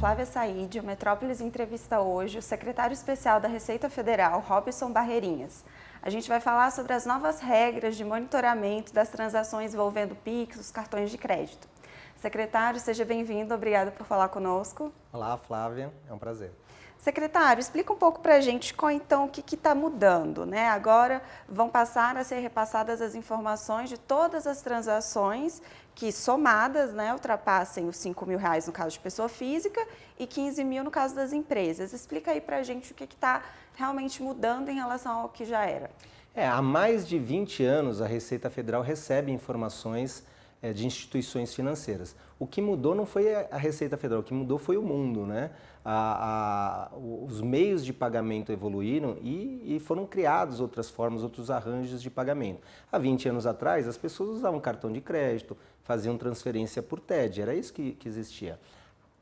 Flávia Said. O Metrópolis entrevista hoje o secretário especial da Receita Federal, Robson Barreirinhas. A gente vai falar sobre as novas regras de monitoramento das transações envolvendo Pix, os cartões de crédito. Secretário, seja bem-vindo, obrigada por falar conosco. Olá, Flávia, é um prazer. Secretário, explica um pouco para a gente então o que está mudando, né? Agora vão passar a ser repassadas as informações de todas as transações que somadas, né, ultrapassem os R$5.000 no caso de pessoa física e 15 mil no caso das empresas. Explica aí para a gente o que está realmente mudando em relação ao que já era. Há mais de 20 anos a Receita Federal recebe informações de instituições financeiras. O que mudou não foi a Receita Federal, o que mudou foi o mundo, né? Os meios de pagamento evoluíram e foram criados outras formas, outros arranjos de pagamento. Há 20 anos atrás, as pessoas usavam cartão de crédito, faziam transferência por TED, era isso que existia.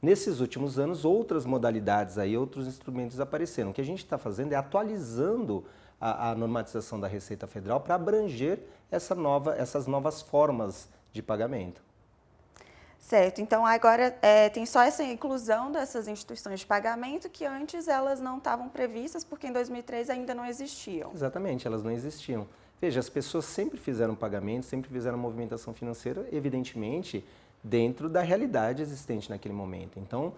Nesses últimos anos, outras modalidades, outros instrumentos apareceram. O que a gente está fazendo é atualizando a normatização da Receita Federal para abranger essas novas formas de pagamento. Certo, então agora tem só essa inclusão dessas instituições de pagamento que antes elas não estavam previstas porque em 2003 ainda não existiam. Exatamente, elas não existiam. Veja, as pessoas sempre fizeram pagamento, sempre fizeram movimentação financeira, evidentemente, dentro da realidade existente naquele momento. Então,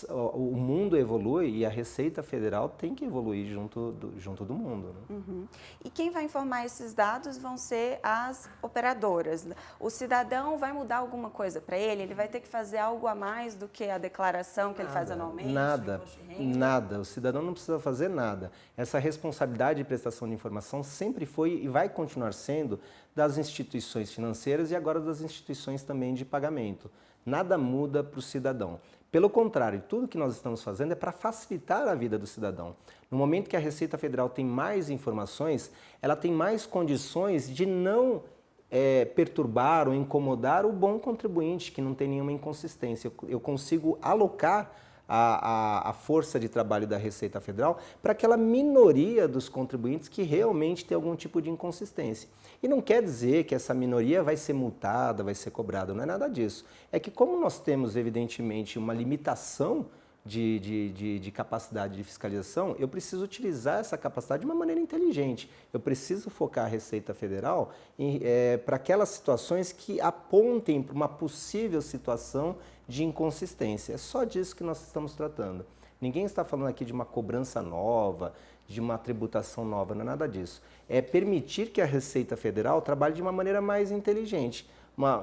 o mundo evolui e a Receita Federal tem que evoluir junto do mundo. Né? Uhum. E quem vai informar esses dados vão ser as operadoras. O cidadão vai mudar alguma coisa para ele? Ele vai ter que fazer algo a mais do que a declaração que ele faz anualmente? Nada. O cidadão não precisa fazer nada. Essa responsabilidade de prestação de informação sempre foi e vai continuar sendo das instituições financeiras e agora das instituições também de pagamento. Nada muda para o cidadão. Pelo contrário, tudo que nós estamos fazendo é para facilitar a vida do cidadão. No momento que a Receita Federal tem mais informações, ela tem mais condições de não perturbar ou incomodar o bom contribuinte, que não tem nenhuma inconsistência. Eu consigo alocar a força de trabalho da Receita Federal para aquela minoria dos contribuintes que realmente tem algum tipo de inconsistência. E não quer dizer que essa minoria vai ser multada, vai ser cobrada, não é nada disso. É que como nós temos, evidentemente, uma limitação de capacidade de fiscalização, eu preciso utilizar essa capacidade de uma maneira inteligente. Eu preciso focar a Receita Federal para aquelas situações que apontem para uma possível situação de inconsistência. É só disso que nós estamos tratando. Ninguém está falando aqui de uma cobrança nova, de uma tributação nova, não é nada disso. É permitir que a Receita Federal trabalhe de uma maneira mais inteligente,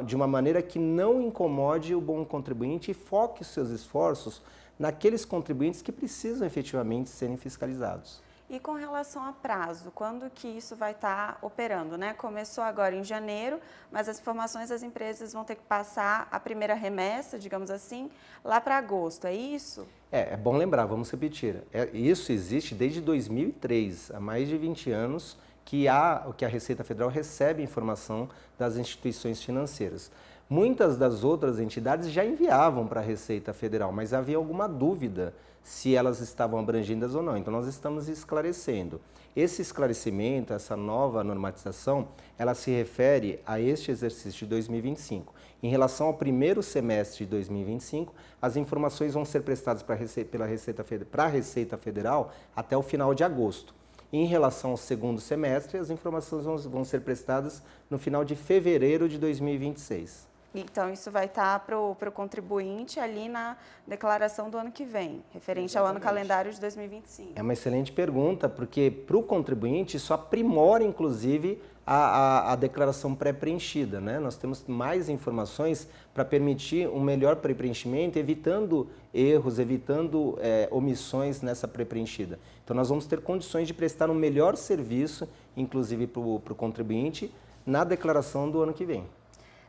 de uma maneira que não incomode o bom contribuinte e foque os seus esforços naqueles contribuintes que precisam efetivamente serem fiscalizados. E com relação a prazo, quando que isso vai estar operando, né? Começou agora em janeiro, mas as informações das empresas vão ter que passar a primeira remessa, digamos assim, lá para agosto, é isso? É bom lembrar, vamos repetir, isso existe desde 2003, há mais de 20 anos que a Receita Federal recebe informação das instituições financeiras. Muitas das outras entidades já enviavam para a Receita Federal, mas havia alguma dúvida se elas estavam abrangidas ou não. Então, nós estamos esclarecendo. Esse esclarecimento, essa nova normatização, ela se refere a este exercício de 2025. Em relação ao primeiro semestre de 2025, as informações vão ser prestadas para a Receita Federal até o final de agosto. Em relação ao segundo semestre, as informações vão ser prestadas no final de fevereiro de 2026. Então, isso vai estar para o contribuinte ali na declaração do ano que vem, referente ao ano calendário de 2025. É uma excelente pergunta, porque para o contribuinte isso aprimora, inclusive, a declaração pré-preenchida, né? Nós temos mais informações para permitir um melhor pré-preenchimento, evitando erros, evitando omissões nessa pré-preenchida. Então, nós vamos ter condições de prestar um melhor serviço, inclusive para o contribuinte, na declaração do ano que vem.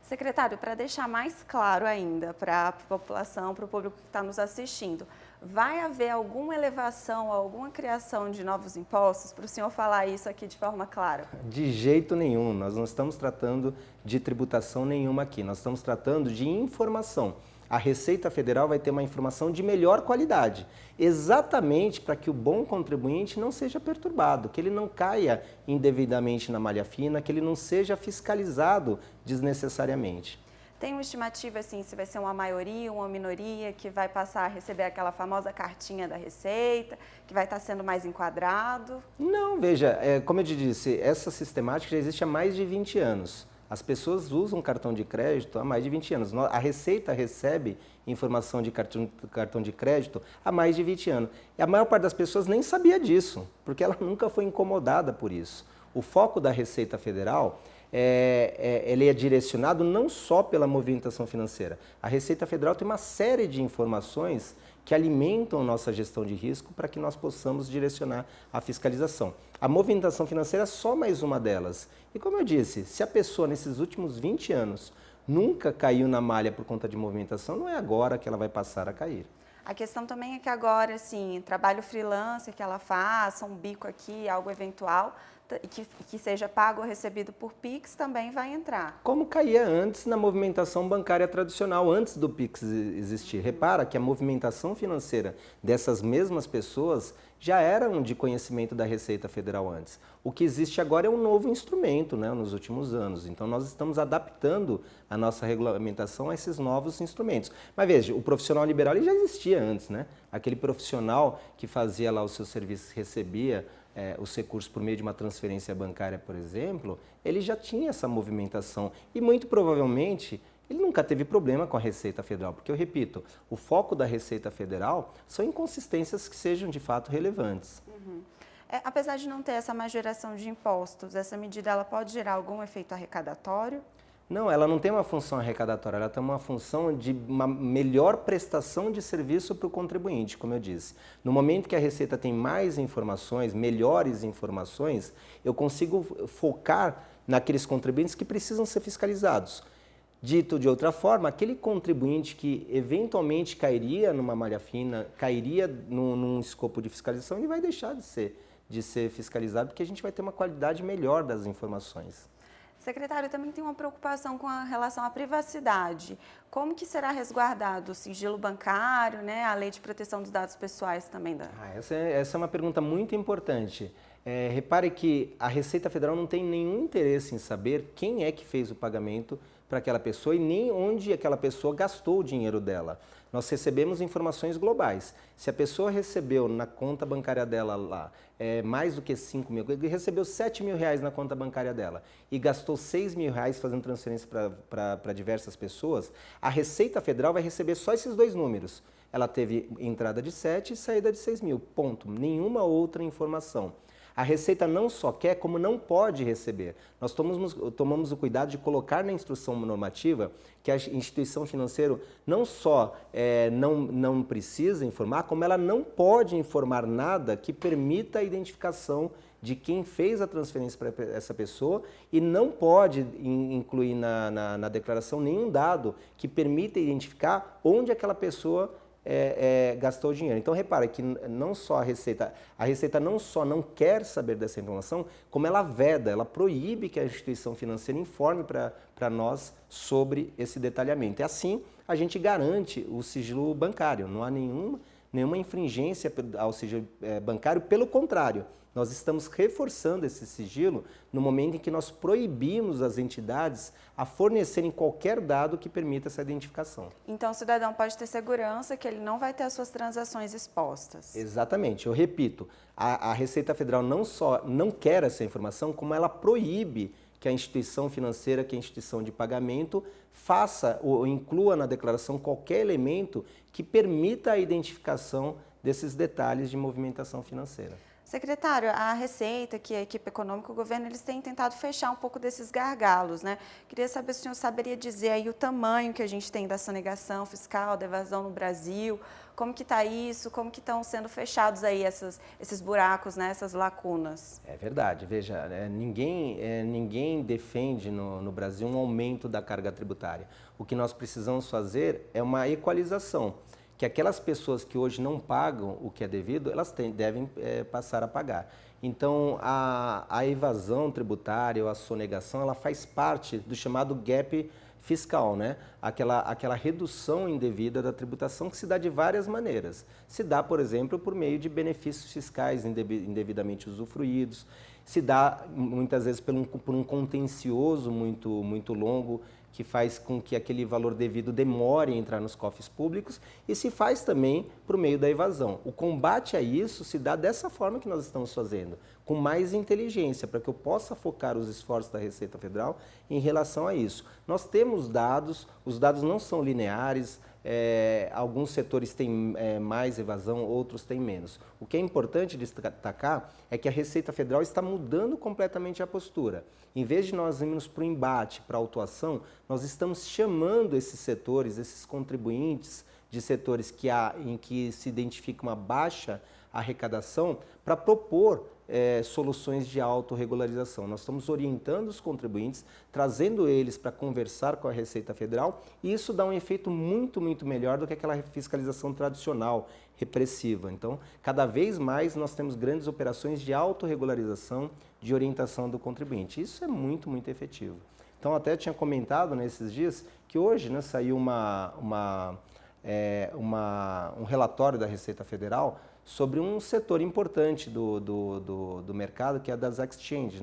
Secretário, para deixar mais claro ainda para a população, para o público que está nos assistindo, vai haver alguma elevação, alguma criação de novos impostos? Para o senhor falar isso aqui de forma clara. De jeito nenhum, nós não estamos tratando de tributação nenhuma aqui, nós estamos tratando de informação. A Receita Federal vai ter uma informação de melhor qualidade, exatamente para que o bom contribuinte não seja perturbado, que ele não caia indevidamente na malha fina, que ele não seja fiscalizado desnecessariamente. Tem uma estimativa, assim, se vai ser uma maioria, uma minoria que vai passar a receber aquela famosa cartinha da Receita, que vai estar sendo mais enquadrado? Não, veja, como eu te disse, essa sistemática já existe há mais de 20 anos. As pessoas usam cartão de crédito há mais de 20 anos. A Receita recebe informação de cartão de crédito há mais de 20 anos. E a maior parte das pessoas nem sabia disso, porque ela nunca foi incomodada por isso. O foco da Receita Federal ele é direcionado não só pela movimentação financeira. A Receita Federal tem uma série de informações que alimentam nossa gestão de risco para que nós possamos direcionar a fiscalização. A movimentação financeira é só mais uma delas. E como eu disse, se a pessoa nesses últimos 20 anos nunca caiu na malha por conta de movimentação, não é agora que ela vai passar a cair. A questão também é que agora, assim, trabalho freelancer que ela faça, um bico aqui, algo eventual, que seja pago ou recebido por Pix, também vai entrar. Como caía antes na movimentação bancária tradicional, antes do Pix existir. Repara que a movimentação financeira dessas mesmas pessoas já eram de conhecimento da Receita Federal antes. O que existe agora é um novo instrumento, né, nos últimos anos. Então, nós estamos adaptando a nossa regulamentação a esses novos instrumentos. Mas veja, o profissional liberal ele já existia antes, né? Aquele profissional que fazia lá o seu serviço, recebia os recursos por meio de uma transferência bancária, por exemplo, ele já tinha essa movimentação e muito provavelmente ele nunca teve problema com a Receita Federal, porque eu repito, o foco da Receita Federal são inconsistências que sejam de fato relevantes. Apesar de não ter essa majoração de impostos, essa medida ela pode gerar algum efeito arrecadatório? Não, ela não tem uma função arrecadatória, ela tem uma função de uma melhor prestação de serviço para o contribuinte, como eu disse. No momento que a Receita tem mais informações, melhores informações, eu consigo focar naqueles contribuintes que precisam ser fiscalizados. Dito de outra forma, aquele contribuinte que eventualmente cairia numa malha fina, cairia num escopo de fiscalização, ele vai deixar de ser fiscalizado, porque a gente vai ter uma qualidade melhor das informações. Secretário, também tem uma preocupação com a relação à privacidade. Como que será resguardado o sigilo bancário, né, a lei de proteção dos dados pessoais também? Essa é uma pergunta muito importante. Repare que a Receita Federal não tem nenhum interesse em saber quem é que fez o pagamento para aquela pessoa e nem onde aquela pessoa gastou o dinheiro dela. Nós recebemos informações globais. Se a pessoa recebeu na conta bancária dela lá mais do que 5 mil, recebeu 7 mil reais na conta bancária dela e gastou 6 mil reais fazendo transferência para diversas pessoas, a Receita Federal vai receber só esses dois números. Ela teve entrada de 7 e saída de 6 mil, ponto. Nenhuma outra informação. A Receita não só quer, como não pode receber. Nós tomamos o cuidado de colocar na instrução normativa que a instituição financeira não só não precisa informar, como ela não pode informar nada que permita a identificação de quem fez a transferência para essa pessoa e não pode incluir na declaração nenhum dado que permita identificar onde aquela pessoa gastou o dinheiro. Então, repara que não só a Receita não só não quer saber dessa informação, como ela veda, ela proíbe que a instituição financeira informe para nós sobre esse detalhamento. E assim, a gente garante o sigilo bancário, não há nenhuma infringência ao sigilo bancário, pelo contrário, nós estamos reforçando esse sigilo no momento em que nós proibimos as entidades a fornecerem qualquer dado que permita essa identificação. Então, o cidadão pode ter segurança que ele não vai ter as suas transações expostas. Exatamente. Eu repito, a Receita Federal não só não quer essa informação, como ela proíbe que a instituição financeira, que a instituição de pagamento, faça ou inclua na declaração qualquer elemento que permita a identificação desses detalhes de movimentação financeira. Secretário, a Receita, que a equipe econômica, o governo, eles têm tentado fechar um pouco desses gargalos, né? Queria saber se o senhor saberia dizer aí o tamanho que a gente tem da sonegação fiscal, da evasão no Brasil, como que está isso, como que estão sendo fechados aí esses buracos, né, essas lacunas? É verdade, veja, ninguém defende no Brasil um aumento da carga tributária. O que nós precisamos fazer é uma equalização, que aquelas pessoas que hoje não pagam o que é devido, elas devem passar a pagar. Então, a evasão tributária ou a sonegação, ela faz parte do chamado gap fiscal, né? Aquela redução indevida da tributação que se dá de várias maneiras. Se dá, por exemplo, por meio de benefícios fiscais indevidamente usufruídos, se dá muitas vezes por um contencioso muito longo, que faz com que aquele valor devido demore a entrar nos cofres públicos, e se faz também por meio da evasão. O combate a isso se dá dessa forma que nós estamos fazendo, com mais inteligência, para que eu possa focar os esforços da Receita Federal em relação a isso. Nós temos dados, os dados não são lineares, alguns setores têm mais evasão, outros têm menos. O que é importante destacar é que a Receita Federal está mudando completamente a postura. Em vez de nós irmos para o embate, para a autuação, nós estamos chamando esses setores, esses contribuintes de setores em que se identifica uma baixa arrecadação, para propor soluções de autorregularização. Nós estamos orientando os contribuintes, trazendo eles para conversar com a Receita Federal, e isso dá um efeito muito, muito melhor do que aquela fiscalização tradicional, repressiva. Então, cada vez mais nós temos grandes operações de autorregularização, de orientação do contribuinte. Isso é muito, muito efetivo. Então, até tinha comentado nesses dias que hoje saiu um relatório da Receita Federal sobre um setor importante do mercado, que é das exchanges,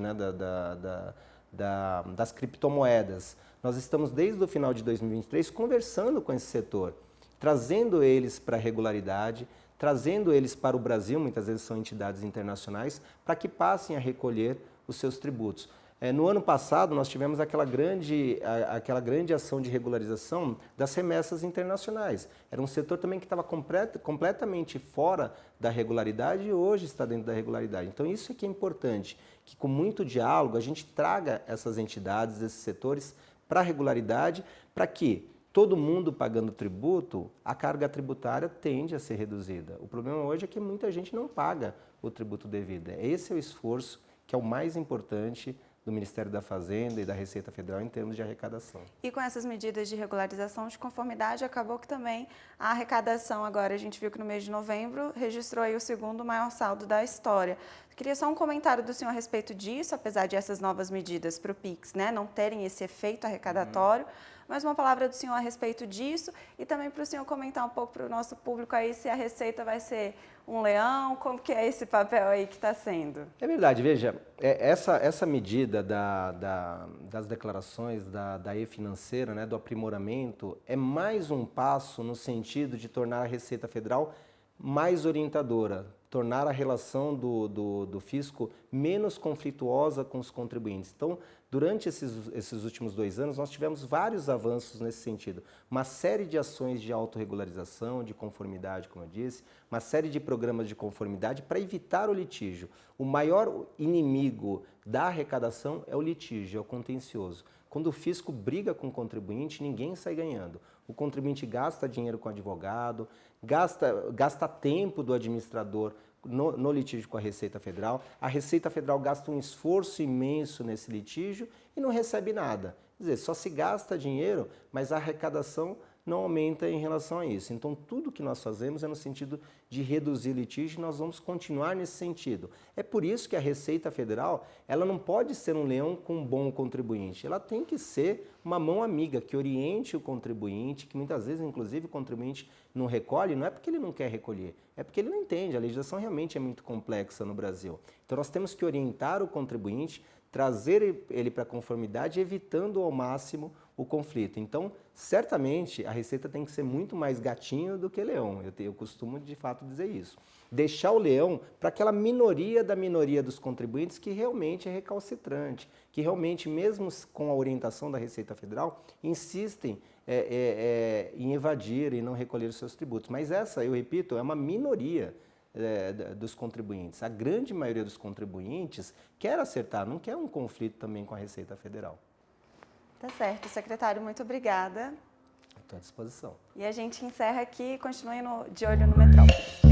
das criptomoedas. Nós estamos, desde o final de 2023, conversando com esse setor, trazendo eles para a regularidade, trazendo eles para o Brasil, muitas vezes são entidades internacionais, para que passem a recolher os seus tributos. No ano passado, nós tivemos aquela grande ação de regularização das remessas internacionais. Era um setor também que estava completamente fora da regularidade e hoje está dentro da regularidade. Então, isso é que é importante, que com muito diálogo a gente traga essas entidades, esses setores para a regularidade, para que todo mundo pagando tributo, a carga tributária tende a ser reduzida. O problema hoje é que muita gente não paga o tributo devido. Esse é o esforço que é o mais importante do Ministério da Fazenda e da Receita Federal em termos de arrecadação. E com essas medidas de regularização de conformidade, acabou que também a arrecadação agora, a gente viu que no mês de novembro, registrou aí o segundo maior saldo da história. Queria só um comentário do senhor a respeito disso, apesar de essas novas medidas para o PIX, não terem esse efeito arrecadatório, mas uma palavra do senhor a respeito disso e também para o senhor comentar um pouco para o nosso público aí se a Receita vai ser um leão, como que é esse papel aí que está sendo? É verdade, veja, essa medida das declarações da e-financeira, do aprimoramento, é mais um passo no sentido de tornar a Receita Federal mais orientadora, tornar a relação do fisco menos conflituosa com os contribuintes. Então, durante esses últimos 2 anos, nós tivemos vários avanços nesse sentido. Uma série de ações de autorregularização, de conformidade, como eu disse, uma série de programas de conformidade para evitar o litígio. O maior inimigo da arrecadação é o litígio, é o contencioso. Quando o fisco briga com o contribuinte, ninguém sai ganhando. O contribuinte gasta dinheiro com o advogado, gasta tempo do administrador no litígio com a Receita Federal. A Receita Federal gasta um esforço imenso nesse litígio e não recebe nada. Quer dizer, só se gasta dinheiro, mas a arrecadação não aumenta em relação a isso. Então, tudo que nós fazemos é no sentido de reduzir litígio e nós vamos continuar nesse sentido. É por isso que a Receita Federal, ela não pode ser um leão com um bom contribuinte. Ela tem que ser uma mão amiga, que oriente o contribuinte, que muitas vezes, inclusive, o contribuinte não recolhe, não é porque ele não quer recolher, é porque ele não entende. A legislação realmente é muito complexa no Brasil. Então, nós temos que orientar o contribuinte, trazer ele para a conformidade, evitando ao máximo o conflito. Então, certamente, a Receita tem que ser muito mais gatinho do que leão. Eu costumo, de fato, dizer isso. Deixar o leão para aquela minoria da minoria dos contribuintes que realmente é recalcitrante, que realmente, mesmo com a orientação da Receita Federal, insistem em evadir e não recolher os seus tributos. Mas essa, eu repito, é uma minoria dos contribuintes. A grande maioria dos contribuintes quer acertar, não quer um conflito também com a Receita Federal. Tá certo, secretário, muito obrigada. Estou à disposição. E a gente encerra aqui, continue de olho no Metrópolis.